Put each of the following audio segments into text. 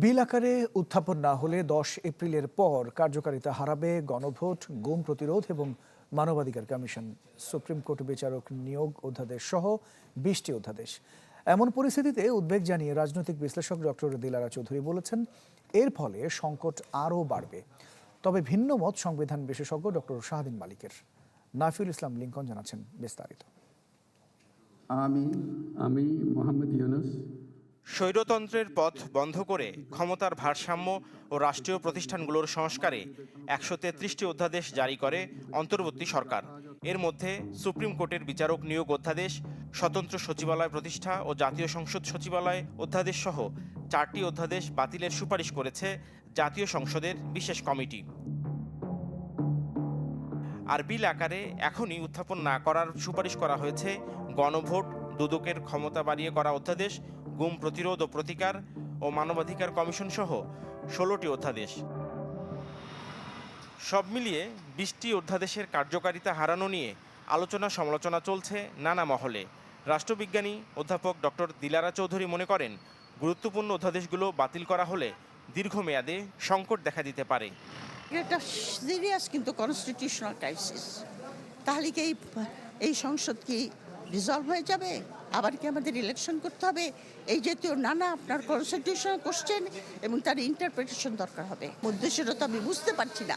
বিল আকারে উত্থাপন না হলে 10 এপ্রিলের পর কার্যকারিতা হারাবে গণভোট, গুম প্রতিরোধ এবং মানবাধিকার কমিশন, সুপ্রিম কোর্ট বিচারক নিয়োগ অধ্যাদেশ সহ 20টি অধ্যাদেশ। এমন পরিস্থিতিতে উদ্বেগ জানিয়ে রাজনৈতিক বিশ্লেষক ডক্টর দিলারা চৌধুরী বলেছেন, এর ফলে সংকট আরও বাড়বে। তবে ভিন্ন মত সংবিধান বিশেষজ্ঞ ডক্টর শাহদিন মালিকের। নাফিউল ইসলাম লিঙ্কন জানাচ্ছেন বিস্তারিত। আমি মোহাম্মদ ইউনুস স্বৈরতন্ত্রের পথ বন্ধ করে ক্ষমতার ভারসাম্য ও রাষ্ট্রীয় প্রতিষ্ঠানগুলোর সংস্কারে 133টি অধ্যাদেশ জারি করে অন্তর্বর্তী সরকার। এর মধ্যে সুপ্রিম কোর্টের বিচারক নিয়োগ অধ্যাদেশ, স্বতন্ত্র সচিবালয় প্রতিষ্ঠা ও জাতীয় সংসদ সচিবালয় অধ্যাদেশ সহ 4টি অধ্যাদেশ বাতিলের সুপারিশ করেছে জাতীয় সংসদের বিশেষ কমিটি। আর বিল আকারে এখনই উত্থাপন না করার সুপারিশ করা হয়েছে গণভোট, দুদকের ক্ষমতা বাড়িয়ে করা অধ্যাদেশ, গুম প্রতিরোধ ও প্রতিকার ও মানবাধিকার কমিশন সহ 16টি অধ্যাদেশ। সব মিলিয়ে 20টি অধ্যাদেশের কার্যকারিতা হারানো নিয়ে আলোচনা সমালোচনা চলছে নানা মহলে। রাষ্ট্রবিজ্ঞানী অধ্যাপক ডক্টর দিলারা চৌধুরী মনে করেন, গুরুত্বপূর্ণ অধ্যাদেশগুলো বাতিল করা হলে দীর্ঘমেয়াদে সংকট দেখা দিতে পারে। এটা সিরিয়াস কিন্তু কনস্টিটিউশনাল ক্রাইসিস। তাহলে কি এই সংসদ কি রিজলভ হয়ে যাবে? আবার কি আমাদের ইলেকশন করতে হবে? এই জাতীয় নানা আপনার কনস্টিটিউশনাল কোশ্চেন এবং তার ইন্টারপ্রিটেশন দরকার হবে। উদ্দেশ্যটা তো আমি বুঝতে পারছি না,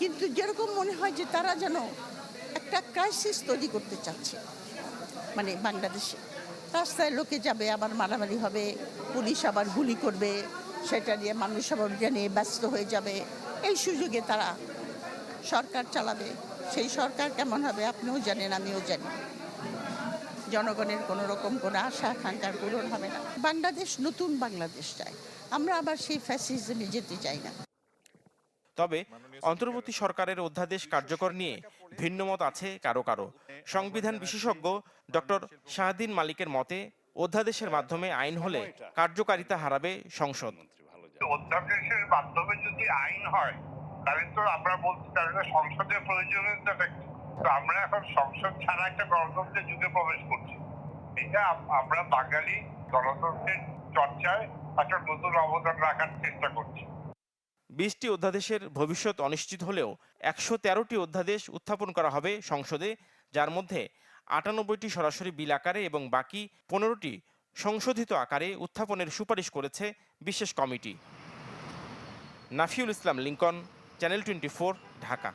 কিন্তু যেরকম মনে হয় যে তারা যেন একটা ক্রাইসিস তৈরি করতে চাচ্ছে। মানে বাংলাদেশে রাস্তায় লোকে যাবে, আবার মারামারি হবে, পুলিশ আবার গুলি করবে, সেটা নিয়ে মানুষ আবার নিয়ে ব্যস্ত হয়ে যাবে। এই সুযোগে তারা সরকার চালাবে। সেই সরকার কেমন হবে আপনিও জানেন, আমিও জানি। জনগণের কোনো রকম কোনো আশা আকাঙ্ক্ষার পূরণ হবে না। বাংলাদেশ নতুন বাংলাদেশ চাই, আমরা আবার সেই ফ্যাসিজমে যেতে চাই না। তবে অন্তর্বর্তী সরকারের অধ্যাদেশ কার্যকর নিয়ে ভিন্নমত আছে কারো কারো। সংবিধান বিশেষজ্ঞ ডক্টর শাহদিন মালিকের মতে, অধ্যাদেশের মাধ্যমে আইন হলে কার্যকারিতা হারাবে সংসদ। অধ্যাদেশের মাধ্যমে যদি আইন হয় তাহলে তো আমরা বলছি তাহলে সংসদের প্রয়োজনীয়তা কি? তো আমরা এখন সংসদ ছাড়া একটা গণতন্ত্রের যুগে প্রবেশ করছি। এটা আমরা বাঙালি গণতন্ত্রের চর্চায় একটা নতুন অবদান রাখার চেষ্টা করছি। 20টি অধ্যাদেশের ভবিষ্যৎ অনিশ্চিত হলেও 113টি অধ্যাদেশ উত্থাপন করা হবে সংসদে, যার মধ্যে 98টি সরাসরি বিল আকারে এবং বাকি 15টি সংশোধিত আকারে উত্থাপনের সুপারিশ করেছে বিশেষ কমিটি। নাফিউল ইসলাম লিঙ্কন, চ্যানেল 24, ঢাকা।